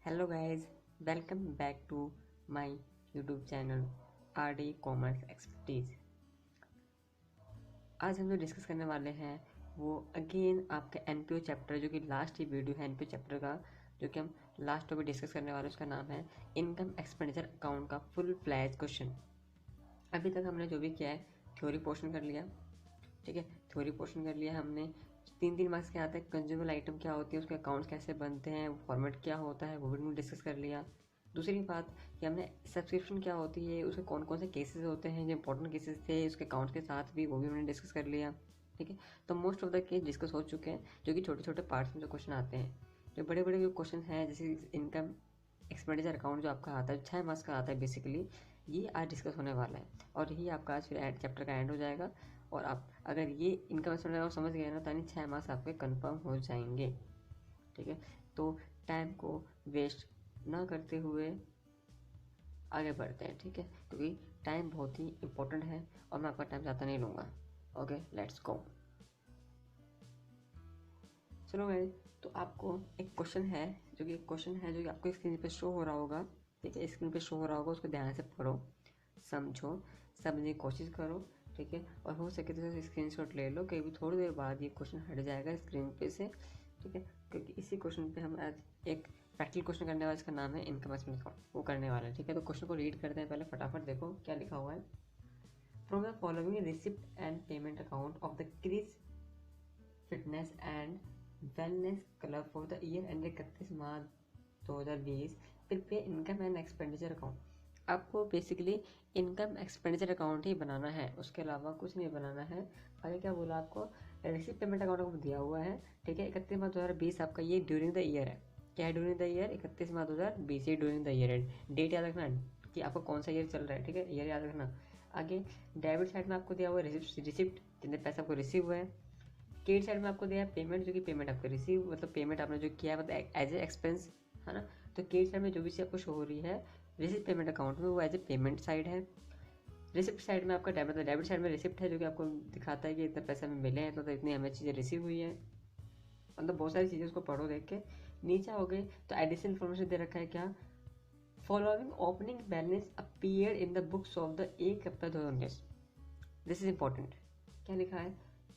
Hello guys, welcome back to my YouTube channel RD commerce expertise. आज हम जो discuss करने वाले हैं वो अगेन आपका एनपीओ चैप्टर, जो कि लास्ट ही वीडियो है एनपीओ चैप्टर का, जो कि हम लास्ट टॉपिक डिस्कस करने वाले हैं। उसका नाम है इनकम एक्सपेंडिचर अकाउंट का फुल फ्लैज क्वेश्चन। अभी तक हमने जो भी किया है, थ्योरी पोर्शन कर लिया, ठीक है। थ्योरी पोर्शन कर लिया हमने। 3 मार्क्स के आते हैं। कंज्यूमर आइटम क्या होती है, उसके अकाउंट्स कैसे बनते हैं, फॉर्मेट क्या होता है, वो भी हमने डिस्कस कर लिया। दूसरी बात कि हमने सब्सक्रिप्शन क्या होती है, उसके कौन कौन से केसेस होते हैं, जो इंपॉर्टेंट केसेस थे उसके अकाउंट्स के साथ भी, वो भी हमने डिस्कस कर लिया, ठीक है। तो most of the case discuss हो चुके हैं, जो कि छोटे छोटे पार्ट्स में जो क्वेश्चन आते हैं। जो बड़े बड़े जो क्वेश्चन हैं, जैसे इनकम एक्सपेंडिचर अकाउंट जो आपका आता है 6 मार्क्स का आता है बेसिकली, ये आज डिस्कस होने वाला है। और यही आपका आज फिर चैप्टर का एंड हो जाएगा। और आप अगर ये इनकम एक्सपेंडिचर अकाउंट समझ गए ना, तो यानी 6 मार्क्स आपके कंफर्म हो जाएंगे, ठीक है। तो टाइम को वेस्ट ना करते हुए आगे बढ़ते हैं, ठीक है, क्योंकि टाइम बहुत ही इंपॉर्टेंट है और मैं आपका टाइम ज़्यादा नहीं लूँगा। Okay, let's go. चलो गाइस, तो आपको एक क्वेश्चन है, जो कि आपको स्क्रीन पे शो हो रहा होगा, ठीक है। स्क्रीन पे शो हो रहा होगा, उसको ध्यान से पढ़ो, समझो, समझने की कोशिश करो, ठीक है। और हो सके तो स्क्रीनशॉट ले लो, कहीं भी थोड़ी देर बाद ये क्वेश्चन हट जाएगा स्क्रीन पे से, ठीक है। क्योंकि इसी क्वेश्चन पे हम आज एक प्रैक्टिकल क्वेश्चन करने वाले, इसका नाम है इनकम एक्सपेंस अकाउंट, वो करने वाला है, ठीक है। तो क्वेश्चन को रीड करते हैं पहले, फटाफट देखो क्या लिखा हुआ है। From the following receipt and payment account of the Chris fitness and wellness club for the year ended 31 March 2020 prepare income and expenditure account. आपको बेसिकली इनकम एक्सपेंडिचर अकाउंट ही बनाना है, उसके अलावा कुछ नहीं बनाना है। आगे क्या बोला आपको, रिसिप्ट पेमेंट अकाउंट आपको दिया हुआ है, ठीक है। 31 मार्च 2020 आपका ये ड्यूरिंग द ईयर है। क्या है ड्यूरिंग द ईयर? 31 मार्च 2020 ये ड्यूरिंग द ईयर है। डेट याद रखना कि आपको कौन सा ईयर चल रहा है, ठीक है, ईयर याद रखना। आगे डेबिट साइड में आपको दिया हुआ है रिसिप्ट, जितने पैसे आपको रिसीव हुए हैं। क्रेडिट साइड में आपको दिया है पेमेंट, जो कि पेमेंट आपको रिसीव, मतलब पेमेंट आपने जो किया है, मतलब एज ए एक्सपेंस, है ना। तो क्रेडिट साइड में जो भी चीज़ आपको शो हो रही है रिसिप्ट पेमेंट अकाउंट में, वो एज ए पेमेंट साइड है। रिसिप्ट साइड में आपका डेबिट साइड में रिसिप्ट है, जो कि आपको दिखाता है कि इतने पैसे हमें मिले हैं, तो इतनी हमें चीज़ें रिसीव हुई है। मतलब बहुत सारी चीज़ें उसको पढ़ो देख के। नीचे हो गए तो एडिशनल इन्फॉर्मेशन दे रखा है क्या, following opening balance appear in the books of the 1 April 2019। This is important. क्या लिखा है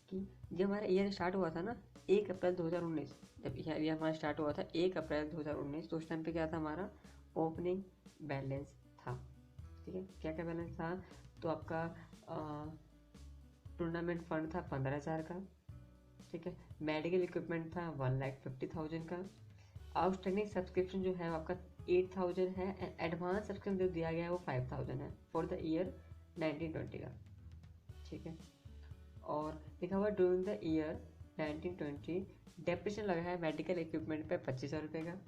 कि जब हमारा ईयर स्टार्ट हुआ था ना 1 अप्रैल 2019, जब ईयर हमारा स्टार्ट हुआ था 1 अप्रैल 2019, तो उस टाइम पे क्या था, हमारा ओपनिंग बैलेंस था, ठीक है। क्या क्या बैलेंस था, तो आपका टूर्नामेंट फंड था 15,000 का, ठीक है। मेडिकल इक्विपमेंट था 1,50,000 का। आउटस्टैंडिंग सब्सक्रिप्शन जो है आपका 8,000 है, एंड एडवांस सब्सक्रिप्शन जो दिया गया है वो 5,000 है फॉर द ईयर 1920 का, ठीक है। और लिखा हुआ ड्यूरिंग द ईयर 1920 डेप्रिसिएशन लगा है मेडिकल इक्विपमेंट पे 25,000 रुपये का।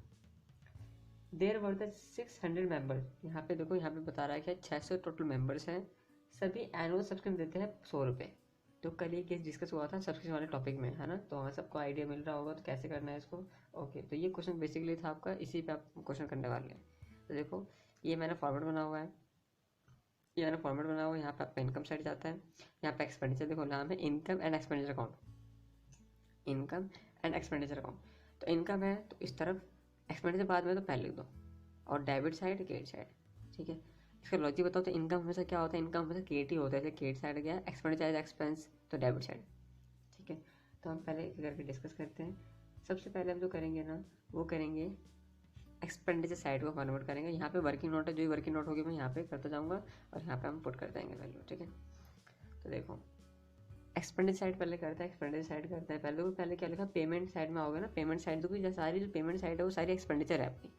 देयर वर द 600 मेंबर्स, यहाँ पे देखो, यहाँ पे बता रहा है कि 600 टोटल मेंबर्स हैं। सभी एनुअल सब्सक्रिप्शन देते हैं 100 रुपये। तो कल ये केस डिस्कस हुआ था सब्सक्रिप्शन वाले टॉपिक में, है ना, तो हमें सबको आइडिया मिल रहा होगा तो कैसे करना है इसको। ओके, तो ये क्वेश्चन बेसिकली था आपका, इसी पे आप क्वेश्चन करने वाले हैं। तो देखो, ये मैंने फॉर्मेट बना हुआ है, ये मैंने फॉर्मेट बना हुआ है। यहाँ पे आपका इनकम साइड जाता है, यहाँ पे एक्सपेंडिचर देखो, नाम है income and expenditure account, income and expenditure account. तो इनकम है तो इस तरफ, एक्सपेंडिचर बाद में तो पहले लिख दो, और डेबिट साइड क्रेडिट साइड, ठीक है। इसका लॉजिक बताओ, तो इनकम हमेशा क्या होता है, इनकम हमेशा क्रेडिट ही होता है, जैसे क्रेडिट साइड गया, एक्सपेंडिचर एज एक्सपेंस, तो डेबिट साइड, ठीक है। तो हम पहले एक करके डिस्कस करते हैं। सबसे पहले हम जो करेंगे ना, वो करेंगे एक्सपेंडिचर साइड को कन्वर्ट करेंगे। यहाँ पे वर्किंग नोट है, जो वर्किंग नोट होगी मैं यहाँ पे करता जाऊँगा, और यहाँ पे हम पुट कर देंगे वैल्यू, ठीक है। तो देखो, एक्सपेंडिचर साइड पहले करता है, एक्सपेंडिचर साइड करता है पहले, तो पहले क्या लिखा, पेमेंट साइड में आओगे ना, पेमेंट साइड देखो, सारी जो पेमेंट साइड है वो सारी एक्सपेंडिचर है आपकी।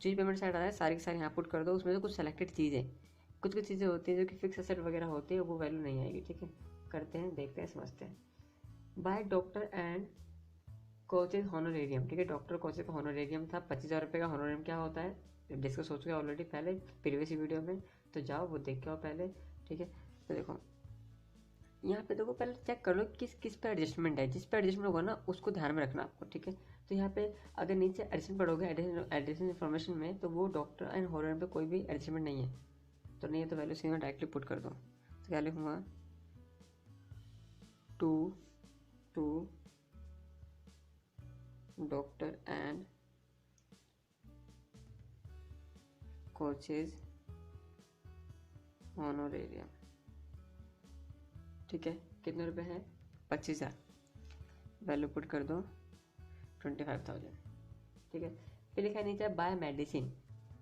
जो पेमेंट साइड आ रहा है सारी की सारी यहाँ पुट कर दो। उसमें तो कुछ सेलेक्टेड चीज़ें, कुछ कुछ चीज़ें होती हैं जो कि फिक्स एसेट वगैरह होती है, वो वैल्यू नहीं आएगी, ठीक है। करते हैं, देखते हैं, समझते हैं। बाय डॉक्टर एंड कोचेज हॉनोरेरियम, ठीक है। डॉक्टर कोचेज का हॉनोरेरियम था 25,000 रुपये का। हॉनोरेरियम क्या होता है डिस्कस हो चुका है ऑलरेडी पहले प्रीवियस वीडियो में, तो जाओ वो देख के आओ पहले, ठीक है। तो देखो, यहाँ पे देखो, पहले चेक कर लो किस किस पे एडजस्टमेंट है, जिस पे एडजस्टमेंट होगा ना उसको ध्यान में रखना आपको, ठीक है। तो यहाँ पे अगर नीचे एडिशन पढ़ोगे, एडिशन इन्फॉर्मेशन में, तो वो डॉक्टर एंड हॉनोरेरियम पे कोई भी एडजस्टमेंट नहीं है, तो नहीं है तो वैल्यू सीधा डायरेक्टली पुट कर दो। तो क्या लिखूँगा, 2 डॉक्टर एंड कोचेज ऑनोरेरियम, ठीक है, कितने रुपए है? 25,000। वैल्यू पुट कर दो 25,000, ठीक है। फिर लिखा है नीचे बाय मेडिसिन,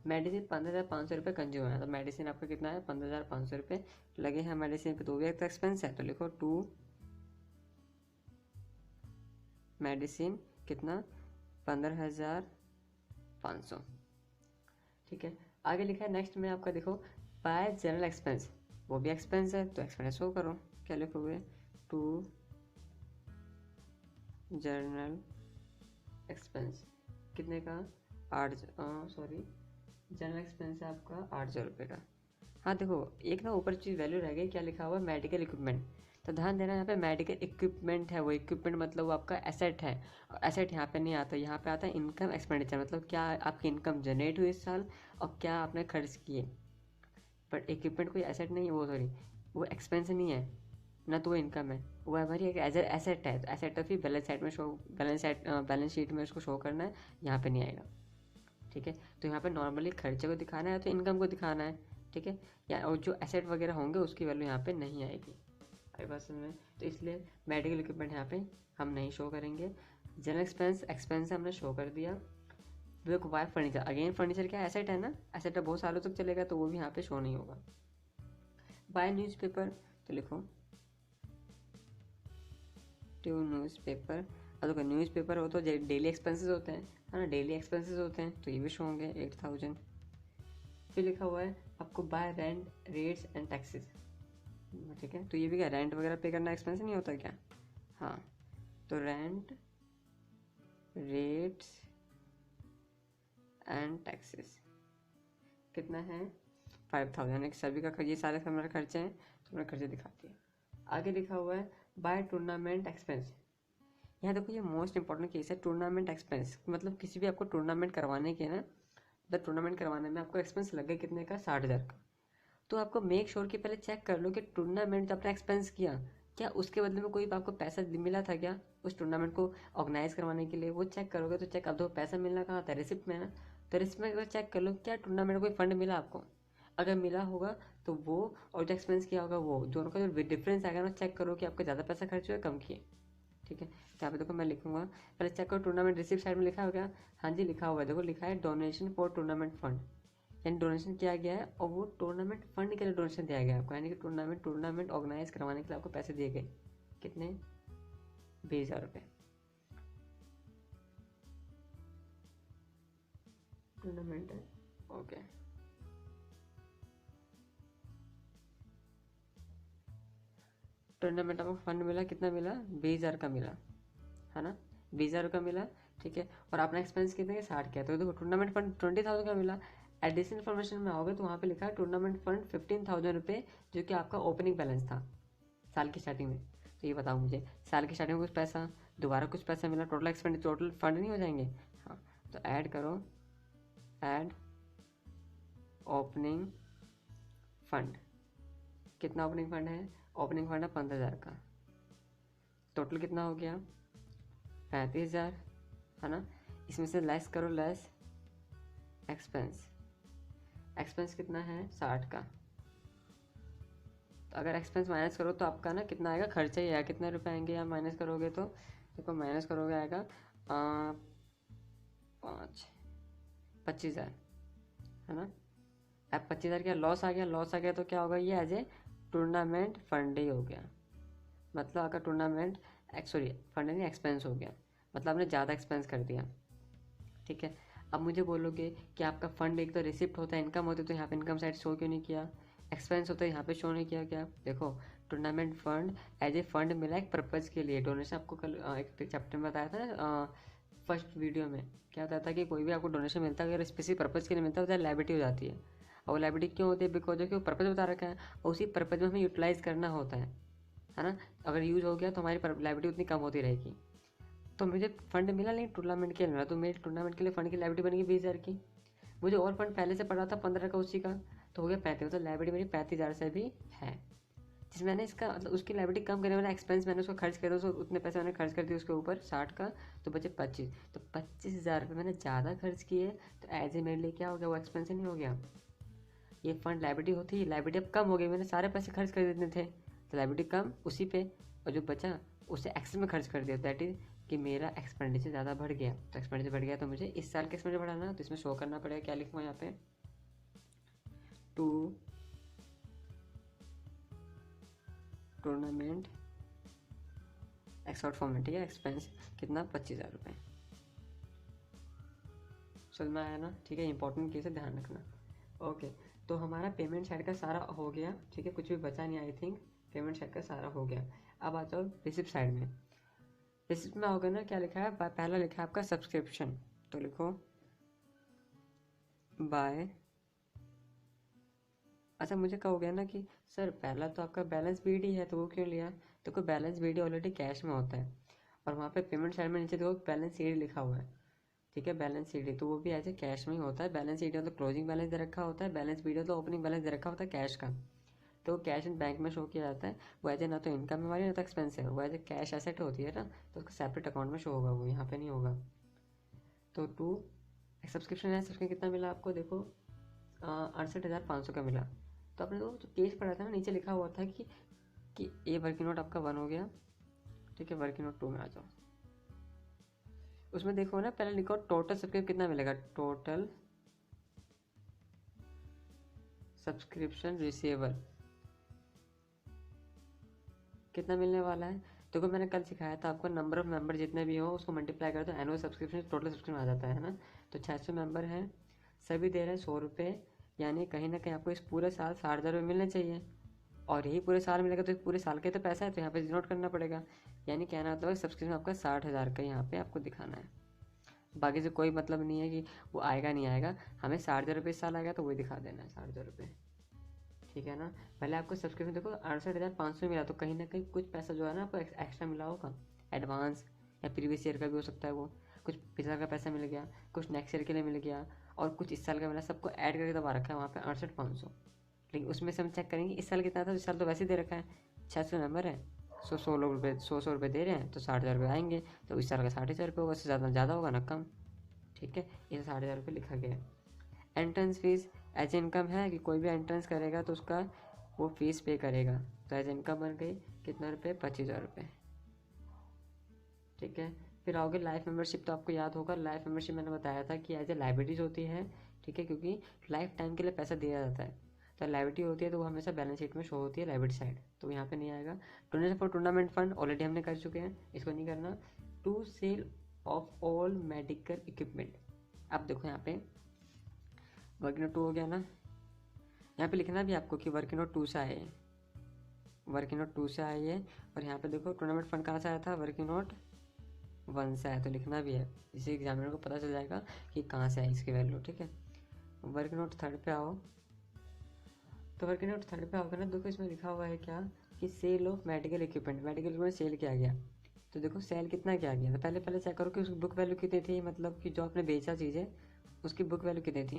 मेडिसिन 15,500 रुपये कंज्यूम है, तो मेडिसिन आपका कितना है? 15,500 रुपये लगे हैं मेडिसिन पे, तो भी एक एक्सपेंस है, तो लिखो टू मेडिसिन कितना? 15,500, ठीक है। आगे लिखा है नेक्स्ट में आपका देखो बाय जनरल एक्सपेंस, वो भी एक्सपेंस है, तो एक्सपेंस शो करो, क्या लिखोगे? टू जनरल एक्सपेंस कितने का? 8, सॉरी, जनरल एक्सपेंस है आपका 800 रुपये का। हाँ देखो एक ना ऊपर चीज़ वैल्यू रह गई, क्या लिखा हुआ है? मेडिकल इक्विपमेंट, तो ध्यान देना यहाँ पे मेडिकल इक्विपमेंट है, वो इक्विपमेंट मतलब वो आपका एसेट है, और एसेट यहाँ पे नहीं आता, यहाँ पे आता है इनकम एक्सपेंडिचर, मतलब क्या आपकी इनकम जनरेट हुई इस साल और क्या आपने खर्च किए। बट इक्विपमेंट कोई एसेट नहीं है, वो सॉरी वो एक्सपेंस नहीं है ना, तो वो इनकम है, वो हमारी एक एज एसेट है, तो एसेट तो फिर बैलेंस साइड में शो, बैलेंस शीट में उसको शो करना है, यहाँ पे नहीं आएगा, ठीक है। तो यहाँ पे नॉर्मली खर्चे को दिखाना है तो इनकम को दिखाना है, ठीक है, या और जो एसेट वगैरह होंगे उसकी वैल्यू यहाँ पे नहीं आएगी, आई बात समझ में। तो इसलिए मेडिकल इक्विपमेंट यहाँ पे हम नहीं शो करेंगे। जनरल एक्सपेंस हमने शो कर दिया। देखो बाय फर्नीचर, अगेन फर्नीचर क्या एसेट है ना, एसेट है, बहुत सालों तक चलेगा, तो वो भी यहाँ पे शो नहीं होगा। बाय न्यूज़पेपर, तो लिखो टू न्यूज़पेपर, देखो न्यूज़पेपर हो तो डेली एक्सपेंसेस होते हैं, है ना, डेली एक्सपेंसेस होते हैं, तो ये भी शो होंगे 8,000। फिर लिखा हुआ है आपको bye rent rates and taxes, ठीक है, तो ये भी क्या रेंट वगैरह पे करना एक्सपेंस नहीं होता क्या? हाँ, तो रेंट रेट्स एंड टैक्सेस कितना है? 5,000, यानी कि सभी का ये सारे हमारे खर्चे हैं, तो हमने खर्चे दिखा दिए। आगे लिखा हुआ है बाय टूर्नामेंट एक्सपेंस, यहाँ देखो ये मोस्ट इंपॉर्टेंट केस है, टूर्नामेंट एक्सपेंस, मतलब किसी भी आपको टूर्नामेंट करवाने के ना, मतलब टूर्नामेंट करवाने में आपको एक्सपेंस लगे कितने का? 60,000 का। तो आपको मेक श्योर कि पहले चेक कर लो कि टूर्नामेंट आपने एक्सपेंस किया, क्या उसके बदले में कोई आपको पैसा मिला था क्या उस टूर्नामेंट को ऑर्गेनाइज करवाने के लिए? वो चेक करोगे तो चेक, अब तो पैसा मिलना कहाँ था? रिसिप्ट में ना, तो रिसिप्ट में चेक कर लो क्या टूर्नामेंट कोई फंड मिला आपको, अगर मिला होगा तो वो, और जो एक्सपेंस किया होगा वो, दोनों का जो डिफरेंस आएगा ना, चेक करो कि आपको ज़्यादा पैसा खर्च हुआ कम किए, ठीक है। तो यहाँ पे देखो मैं लिखूंगा, पहले चेक करो टूर्नामेंट रिसिप्ट साइड में लिखा हो क्या? हाँ जी लिखा हुआ है, देखो लिखा है डोनेशन फॉर टूर्नामेंट फंड, यानी डोनेशन किया गया है और वो टूर्नामेंट फंड के लिए डोनेशन दिया गया है आपको, यानी कि टूर्नामेंट ऑर्गेनाइज करवाने के लिए आपको पैसे दिए गए, कितने? 20,000 रुपये। टूर्नामेंट है, ओके, टूर्नामेंट आपको फंड मिला, कितना मिला? 20,000 का मिला, है ना, 20,000 का मिला, ठीक है। और आपने एक्सपेंस कितने के? 60 किया, तो देखो टूर्नामेंट फंड 20,000 का मिला। एडिशनल इन्फॉर्मेशन में आओगे तो वहाँ पे लिखा है टूर्नामेंट फंड 15,000 रुपये, जो कि आपका ओपनिंग बैलेंस था साल की स्टार्टिंग में। तो ये बताओ मुझे, साल की स्टार्टिंग में कुछ पैसा, दोबारा कुछ पैसा मिला, टोटल एक्सपेंड, टोटल फंड नहीं हो जाएंगे? हाँ, तो ऐड करो, ऐड ओपनिंग फंड, कितना ओपनिंग फंड है? ओपनिंग फंड है 15,000 का, टोटल कितना हो गया? 35,000, है ना। इसमें से लेस करो, लेस एक्सपेंस, एक्सपेंस कितना है? 60 का। तो अगर एक्सपेंस माइनस करो तो आपका ना कितना आएगा? खर्चा ही आएगा, कितने रुपए आएंगे या माइनस करोगे तो? देखो माइनस करोगे आएगा 25,000, है ना। अब 25,000 क्या लॉस आ गया? लॉस आ गया तो क्या होगा? ये एज ए टूर्नामेंट फंड ही हो गया, मतलब आपका टूर्नामेंट सॉरी फंड नहीं, एक्सपेंस हो गया, मतलब आपने ज़्यादा एक्सपेंस कर दिया, ठीक है। अब मुझे बोलोगे कि आपका फंड एक तो रिसिप्ट होता है, इनकम होती है, तो यहाँ पे इनकम साइड शो क्यों नहीं किया? एक्सपेंस होता है यहाँ पे शो नहीं किया क्या? देखो tournament fund as a fund मिला एक पर्पज़ के लिए, डोनेशन आपको कल एक चैप्टर में बताया था ना, फर्स्ट वीडियो में क्या बताया था कि कोई भी आपको डोनेशन मिलता है अगर स्पेसिफिक पर्पज़ के लिए मिलता है तो लायबिलिटी हो जाती है, और वो लायबिलिटी क्यों होती है? बिकॉज ऑफ पर्पज़ बता रखा है और उसी पर्पज़ में हमें यूटिलाइज़ करना होता है ना। अगर यूज़ हो गया तो हमारी लायबिलिटी उतनी कम होती रहेगी। तो मुझे फंड मिला नहीं टूर्नामेंट के लिए मिला, तो मेरी टूर्नामेंट के लिए फंड की लायबिलिटी बनेगी 20,000 की। मुझे और फंड पहले से पड़ा था 15 का उसी का, तो हो गया 35, तो लायबिलिटी मेरी 35,000 से भी है, जिसमें मैंने इसका मतलब उसकी लायबिलिटी कम करने वाला एक्सपेंस मैंने उसको खर्च कर दिया, तो उतने पैसे मैंने खर्च कर दिए उसके ऊपर 60 का, तो बचे 25, तो 25,000 रुपये मैंने ज़्यादा खर्च किए, तो एज ए मेरे लिए क्या हो गया? वो एक्सपेंस ही नहीं हो गया, ये फंड लाइबिलिटी होती है, लाइबिलिटी अब कम हो गई, मैंने सारे पैसे खर्च कर देने थे तो लाइबिलिटी कम उसी पे, और जो बचा उसे एक्सेस में खर्च कर दिया, दैट इज कि मेरा एक्सपेंडिचर ज़्यादा बढ़ गया। तो एक्सपेंडिचर बढ़ गया तो मुझे इस साल के एक्सपेंडिचर बढ़ाना, तो इसमें शो करना पड़ेगा, क्या लिखूँगा यहाँ पे, टू टूर्नामेंट एक्सआउट फॉर्म में, ठीक है, एक्सपेंस कितना 25,000 रुपये। समझ में आया ना, ठीक है, इंपॉर्टेंट केस है, ध्यान रखना। ओके, तो हमारा पेमेंट साइड का सारा हो गया, ठीक है, कुछ भी बचा नहीं, आई थिंक पेमेंट साइड का सारा हो गया। अब आ जाओ रिसिप्ट साइड में। रिसिप्ट में होगा ना, क्या लिखा है, पहला लिखा है आपका सब्सक्रिप्शन, तो लिखो बाय। अच्छा, मुझे कहो गया ना कि सर पहला तो आपका बैलेंस बीडी है तो वो क्यों लिया, तो कोई बैलेंस बीडी ऑलरेडी कैश में होता है, और वहाँ पे पेमेंट साइड में नीचे देखो बैलेंस सीडी लिखा हुआ है, ठीक है, बैलेंस सीडी, तो वो भी ऐसे कैश में ही होता है। बैलेंस सीडी तो क्लोजिंग बैलेंस दे रखा होता है, बैलेंस बीडी तो ओपनिंग बैलेंस दे रखा होता है कैश का, तो कैश इन बैंक में शो किया जाता है। वो एज ए ना तो इनकम है हमारी, ना तो एक्सपेंस है, वो एज ए कैश एसेट होती है ना, तो उसका सेपरेट अकाउंट में शो होगा, वो यहाँ पे नहीं होगा। तो टू सब्सक्रिप्शन है, सब्सक्रिप्शन कितना मिला आपको, देखो 68,500 का मिला। तो आपने तो जो केस पढ़ा था ना, नीचे लिखा हुआ था कि ए वर्किंग नोट आपका 1 हो गया, ठीक है, वर्किंग नोट 2 में आ जाओ। उसमें देखो ना, पहले लिखो टोटल सब्सक्रिप्शन कितना मिलेगा, टोटल सब्सक्रिप्शन रिसीवेबल कितना मिलने वाला है। देखो मैंने कल सिखाया था आपको, नंबर ऑफ मेंबर जितने भी हो उसको मल्टीप्लाई कर दो, एनुअल सब्सक्रिप्शन टोटल सब्सक्रिप्शन आ जाता है ना। तो 600 मेंबर हैं, सभी दे रहे हैं 100 रुपये, यानी कहीं ना कहीं आपको इस पूरे साल 60,000 रुपये मिलने चाहिए, और यही पूरे साल मिलेगा तो इस पूरे साल के तो पैसा है, तो यहाँ पे नोट करना पड़ेगा। यानी कहना मतलब सब्सक्रिप्शन आपका 60,000 का यहाँ पे आपको दिखाना है, बाकी से कोई मतलब नहीं है कि वो आएगा नहीं आएगा, हमें 60,000 रुपये इस साल आएगा तो वही दिखा देना है, 60,000 रुपये, ठीक है ना। पहले आपको सब्सक्रिप्शन देखो 68,500 मिला, तो कहीं ना कहीं कुछ पैसा जो है ना आपको एक्स्ट्रा मिला होगा, एडवांस या प्रीवियस ईयर का भी हो सकता है, वो कुछ पिछला का पैसा मिल गया, कुछ नेक्स्ट ईयर के लिए मिल गया, और कुछ इस साल का मिला, सबको ऐड करके दबा रखा है वहाँ पे 68,500। लेकिन उसमें से हम चेक करेंगे इस साल कितना था, इस साल तो वैसे ही दे रखा है, 600 नंबर है, 100 लोग रुपये 100 रुपये दे रहे हैं, तो 60,000 रुपये आएंगे, तो इस साल का 60,000 रुपये होगा, उससे ज़्यादा होगा ना कम, ठीक है, इसे 60,000 रुपये लिखा गया है। एंट्रेंस फीस एज इनकम है कि कोई भी एंट्रेंस करेगा तो उसका वो फीस पे करेगा, तो एज इनकम बन गई कितना रुपये, 25,000 रुपये, ठीक है। फिर आओगे लाइफ मेंबरशिप, तो आपको याद होगा लाइफ मेंबरशिप मैंने बताया था कि एज ए लाइबिलिटीज होती है, ठीक है, क्योंकि लाइफ टाइम के लिए पैसा दिया जाता है, तो लाइबिलिटी होती है तो वो हमेशा बैलेंस शीट में शो होती है लाइबिलिटी साइड, तो यहाँ पे नहीं आएगा। Donation for tournament fund already हमने कर चुके हैं, इसको नहीं करना। To sale of all medical equipment, अब देखो यहाँ पे वर्किंग नोट 2 हो गया ना, यहाँ पे लिखना भी आपको कि वर्किंग नोट 2 से आए, वर्किंग नोट 2 से आई है, और यहाँ पे देखो टूर्नामेंट फंड कहाँ से आया था, वर्किंग नोट 1 से आया, तो लिखना भी है, इसी एग्जामिनर को पता चल जाएगा कि कहाँ से आई इसकी वैल्यू, ठीक है। वर्किंग नोट 3 पे आओ, तो वर्किंग नोट 3 पे आओगे ना, देखो इसमें लिखा हुआ है क्या कि sale of medical equipment, medical equipment sale किया गया, तो देखो सेल कितना किया गया, तो पहले चेक करो कि उसकी बुक वैल्यू कितनी थी, मतलब कि जो आपने बेचा चीज़ें उसकी बुक वैल्यू कितनी थी,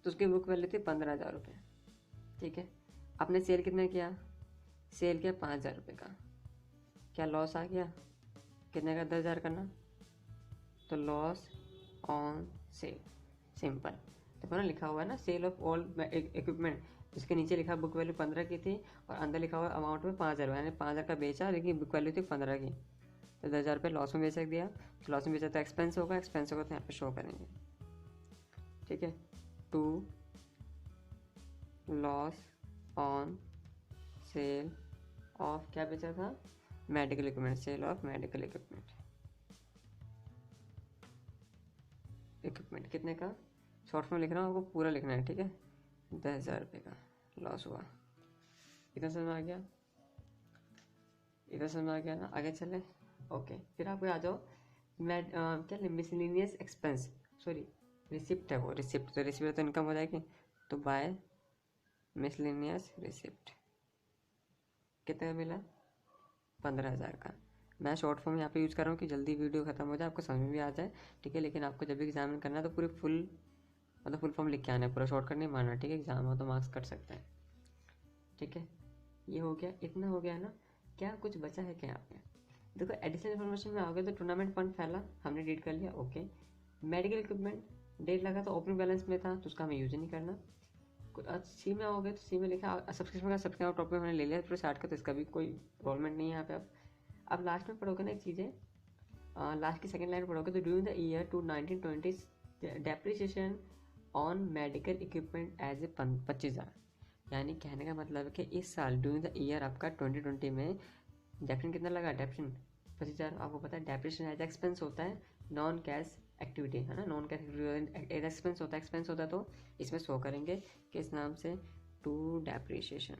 तो उसकी बुक वैल्यू थी 15,000 रुपये, ठीक है। आपने सेल कितना किया, सेल किया 5,000 रुपये का, क्या लॉस आ गया, कितने का, 10,000 का ना, तो लॉस ऑन सेल, सिंपल। देखो ना लिखा हुआ है ना, सेल ऑफ ऑल इक्विपमेंट, इसके नीचे लिखा बुक वैल्यू 15 की थी, और अंदर लिखा हुआ अमाउंट में 5,000, यानी 5,000 का बेचा, लेकिन बुक वैल्यू थी 15 की, तो 10,000 रुपये लॉस में बेच दिया, तो लॉस में बेचा तो एक्सपेंस होगा, एक्सपेंस होगा तो यहाँ पे शो करेंगे, ठीक है। To loss on sale of, क्या बेचा था, medical equipment, sale of medical equipment, equipment कितने का, शॉर्ट में लिख रहा हूँ, आपको पूरा लिखना है, ठीक है, 10,000 रुपये का लॉस हुआ, इतना समझ में आ गया, इतना समझ में आ गया ना, आगे चले। ओके, फिर आप आ जाओ क्या मिसलिनियस एक्सपेंस, सॉरी रिसिप्ट है वो, रिसिप्ट, तो रिसिप्ट तो इनकम हो जाएगी, तो बाय मिसलिनियस रिसिप्ट कितने का मिला, 15,000 का। मैं शॉर्ट फॉर्म यहाँ पे यूज़ कर रहा हूँ कि जल्दी वीडियो खत्म हो जाए, आपको समझ में भी आ जाए, ठीक है, लेकिन आपको जब भी एग्जामिन करना है तो पूरी फुल फॉर्म लिख के आना है, पूरा शॉर्टकट नहीं मारना, ठीक है, एग्जाम हो तो मार्क्स कट सकते हैं, ठीक है। ये हो गया, इतना हो गया ना, क्या कुछ बचा है क्या यहाँ पे, देखो एडिशनल इन्फॉर्मेशन में आओगे तो टूर्नामेंट फंड फैला हमने रीड कर लिया, ओके। मेडिकल इक्विपमेंट डेट लगा तो ओपनिंग बैलेंस में था तो उसका हमें यूज नहीं करना। सी में आओगे तो सी में लिखा सब्सक्रिप्शन टॉपिक मैंने ले लिया पूरे 60 का, तो इसका भी कोई प्रॉब्लम नहीं है यहाँ पे। अब लास्ट में पढ़ोगे ना एक चीज़ है, लास्ट की सेकंड लाइन पढ़ोगे तो during the year to 1920 depreciation on medical equipment as a 25,000। यानी कहने का मतलब है कि इस साल ड्यूरिंग द ईयर आपका 2020 में डेप्रिशन कितना लगा, डेप्रिशन 25,000। आपको पता है डेप्रिशन एज एक्सपेंस होता है, नॉन कैश एक्टिविटी है ना, नॉन कैश एक्टिविटी एक्सपेंस होता है, एक्सपेंस होता है तो इसमें शो करेंगे किस नाम से, टू डेप्रिसिएशन।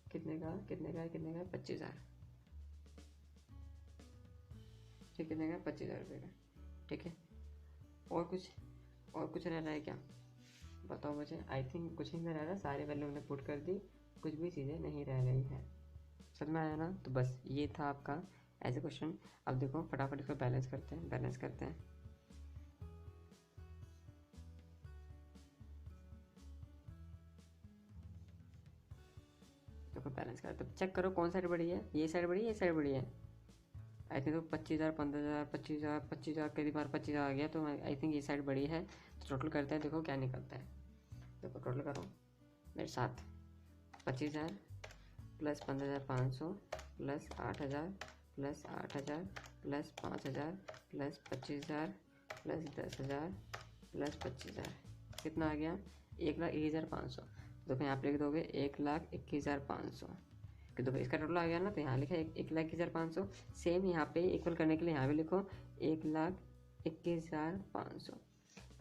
कितने का 25,000, ठीक, कितने का 25,000 रुपये का, ठीक है। और कुछ रह रहा है क्या, बताओ मुझे। आई थिंक कुछ ही नहीं रह रहा, सारे वैल्यू हमने पुट कर दी, कुछ भी चीज़ें नहीं रह रही है। समझ में आया ना। तो बस ये था आपका ऐसे क्वेश्चन। अब देखो फटाफट इसको बैलेंस करते हैं, देखो बैलेंस करते हैं, चेक करो कौन साइड बड़ी है, ये साइड बड़ी है, ये साइड बड़ी है। आई थिंक तो 25,000, 15,000, 25,000 कई बार 25,000 आ गया, तो आई थिंक ये साइड बड़ी है। तो टोटल करते हैं, देखो क्या निकलता है। देखो टोटल करो मेरे साथ, 25,000 plus 15,500 plus 8,000 plus 8,000 plus 5,000 plus 25,000 plus 10,000 plus 25,000, कितना आ गया, 1,21,500। देखो यहाँ पे लिख दोगे 1,21,500, कि देखो इसका टोटल आ गया ना, तो यहाँ लिखा 1,21,500। सेम यहाँ पे इक्वल करने के लिए यहाँ भी लिखो 1,21,500।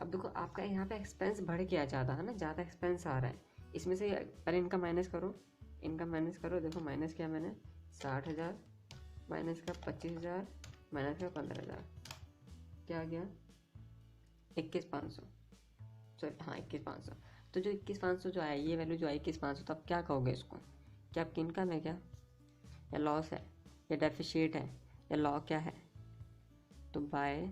अब देखो आपका यहाँ पे एक्सपेंस बढ़ गया ज़्यादा है ना, ज़्यादा एक्सपेंस आ रहा है। इसमें से पहले इनका माइनस करो, देखो माइनस किया मैंने 60,000 माइनस का 25,000 माइनस का 15,000, क्या आ गया 21,500। सॉरी हाँ 21,500। तो जो 21,500 जो आया, ये वैल्यू जो आई 21,500, तो आप क्या कहोगे इसको, क्या आपकी इनकम है क्या, या लॉस है, या डेफिशिएट है, या लॉ क्या है। तो बाय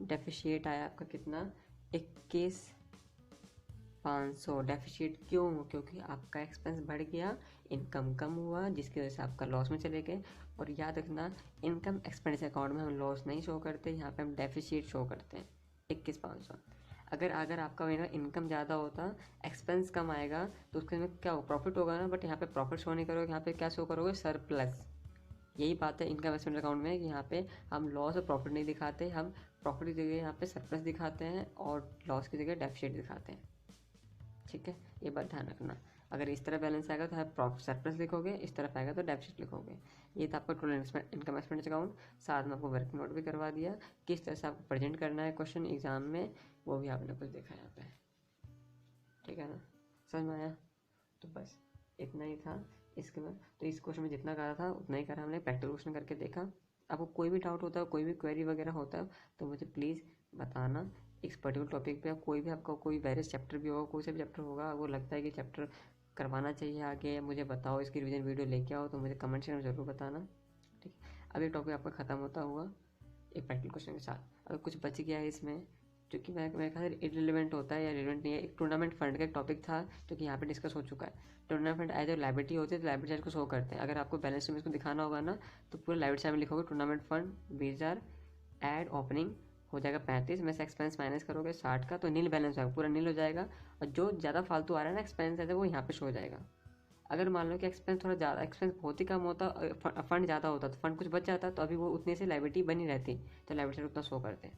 डेफिशिएट आया आपका कितना, 21,500। डेफिशिएट क्यों, क्योंकि आपका एक्सपेंस बढ़ गया, इनकम कम हुआ, जिसकी वजह से आपका लॉस में चले गए। और याद रखना इनकम एक्सपेंडिचर अकाउंट में हम लॉस नहीं शो करते, यहाँ पे हम डेफिशिएट शो करते हैं 21,500। अगर आपका इनकम ज़्यादा होता, एक्सपेंस कम आएगा, तो उसके में क्या हो, प्रॉफिट होगा ना, बट यहाँ पे प्रॉफिट शो नहीं करोगे, यहाँ पे क्या शो करोगे, सरप्लस। यही बात है इनकम इन्वेस्टमेंट अकाउंट में कि यहाँ पे हम लॉस और प्रॉफिट नहीं दिखाते, हम प्रॉफिट की जगह यहाँ पे सरप्लस दिखाते हैं और लॉस की जगह डेफिसिट दिखाते हैं, ठीक है। ये बात ध्यान रखना, अगर इस तरह बैलेंस आएगा तो आप प्रॉफिट सरप्लस लिखोगे, इस तरफ आएगा तो डेफिसिट लिखोगे। ये था आपका टोटल इनकम एक्सपेंडिचर अकाउंट। साथ में आपको वर्किंग नोट भी करवा दिया, किस तरह से आपको प्रेजेंट करना है क्वेश्चन एग्जाम में, वो भी आपने कुछ देखा यहाँ पे, ठीक है ना, समझ में आया। तो बस इतना ही था इसके बाद। तो इस क्वेश्चन में जितना करा था उतना ही करा हमने, प्रैक्टिकल क्वेश्चन करके देखा। आपको कोई भी डाउट होता है, कोई भी क्वेरी वगैरह होता है, तो मुझे प्लीज़ बताना। इस पर्टिकुलर टॉपिक पे कोई भी आपका कोई वेरियस चैप्टर भी होगा, कोई सा भी चैप्टर होगा, वो लगता है कि चैप्टर करवाना चाहिए आगे, मुझे बताओ, इसकी रिवीजन वीडियो लेके आओ, तो मुझे कमेंट सेक्शन में ज़रूर बताना, ठीक है। अब ये टॉपिक आपका ख़त्म होता हुआ एक प्रैक्टिकल क्वेश्चन के साथ। अगर कुछ बच गया है इसमें जो कि मेरे ख्याल से इररिलेवेंट होता है या रिलेवेंट नहीं है, एक टूर्नामेंट फंड का एक टॉपिक था जो कि यहाँ पे डिस्कस हो चुका है। Tournament fund as a liability होती है, तो लाइबिलिटी साइड को शो करते हैं। अगर आपको बैलेंस शीट में इसको दिखाना होगा ना, तो पूरा लाइबिलिटी साइड में लिखोगे टूर्नामेंट फंड 20,000 एड ओपनिंग हो जाएगा 35 में से एक्सपेंस माइनस करोगे 60 का, तो नील बैलेंस होगा, पूरा नील हो जाएगा। और जो ज़्यादा फालतू आ रहा है ना एक्सपेंस है, वो यहाँ पे शो हो जाएगा। अगर मान लो कि एक्सपेंस थोड़ा ज़्यादा, एक्सपेंस बहुत ही कम होता, फंड ज़्यादा होता, तो फंड कुछ बच जाता, तो अभी वो उतने से लाइबिलिटी बनी रहती, तो लाइबिलिटी उतना शो करते हैं,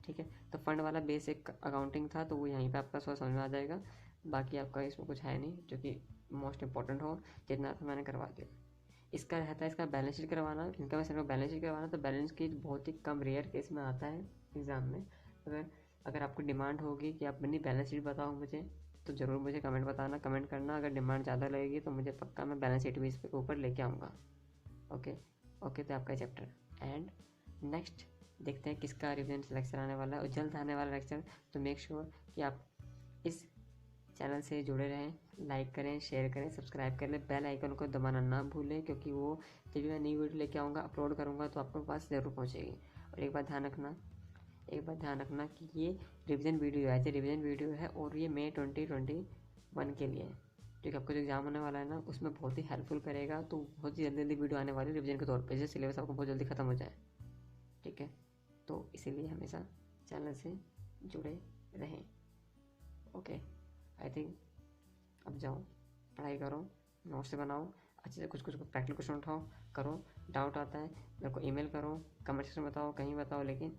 ठीक है। तो फंड वाला बेसिक अकाउंटिंग था, तो वो यहीं पे आपका समझ में आ जाएगा। बाकी आपका इसमें कुछ है नहीं जो कि मोस्ट इंपॉर्टेंट हो, जितना था मैंने करवा दिया। इसका रहता है इसका बैलेंस शीट करवाना, इनकम स्टेटमेंट का बैलेंस शीट करवाना। तो बैलेंस शीट बहुत ही कम रेयर केस में आता है एग्ज़ाम में। अगर आपको डिमांड होगी कि आप अपनी बैलेंस शीट बताओ मुझे, तो ज़रूर मुझे कमेंट बताना, कमेंट करना। अगर डिमांड ज़्यादा लगेगी तो मुझे पक्का मैं बैलेंस शीट भी इस पे ऊपर लेके आऊँगा। ओके ओके, तो आपका चैप्टर एंड नेक्स्ट देखते हैं किसका रिविजन लेक्चर आने वाला है और जल्द आने वाला लेक्चर। तो मेक श्योर कि आप इस चैनल से जुड़े रहें, लाइक करें, शेयर करें, सब्सक्राइब कर लें, बेल आइकन को दबाना ना भूलें, क्योंकि वो जब भी मैं नई वीडियो लेके आऊँगा, अपलोड करूँगा, तो आपके पास ज़रूर पहुँचेगी। और एक बात ध्यान रखना कि ये रिविज़न वीडियो है, रिविज़न वीडियो है और ये मई 2021 के लिए है, क्योंकि आपका जो एग्जाम होने वाला है ना उसमें बहुत ही हेल्पफुल करेगा। तो बहुत ही जल्दी जल्दी वीडियो आने वाली है रिविजन के तौर पे, जैसे सिलेबस आपको बहुत जल्दी ख़त्म हो जाए। ठीक है, तो इसीलिए हमेशा चैनल से जुड़े रहें। ओके, आई थिंक अब जाओ पढ़ाई करो, नोट से बनाओ अच्छे से, कुछ कुछ प्रैक्टिकल क्वेश्चन उठाओ, करो। डाउट आता है मेरे को ईमेल करो, कमेंट सेक्शन में बताओ, कहीं बताओ, लेकिन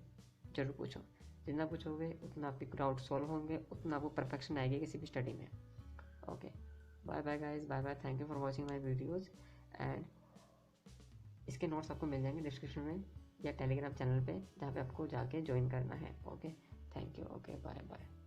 ज़रूर पूछो। जितना पूछोगे उतना आपके डाउट सॉल्व होंगे, उतना आपको परफेक्शन आएगी किसी भी स्टडी में। Okay, bye bye guys, bye bye, thank you for watching my videos. And इसके नोट्स आपको मिल जाएंगे डिस्क्रिप्शन में या टेलीग्राम चैनल पे, जहाँ पे आपको जाके ज्वाइन करना है। Okay, thank you, okay, bye bye.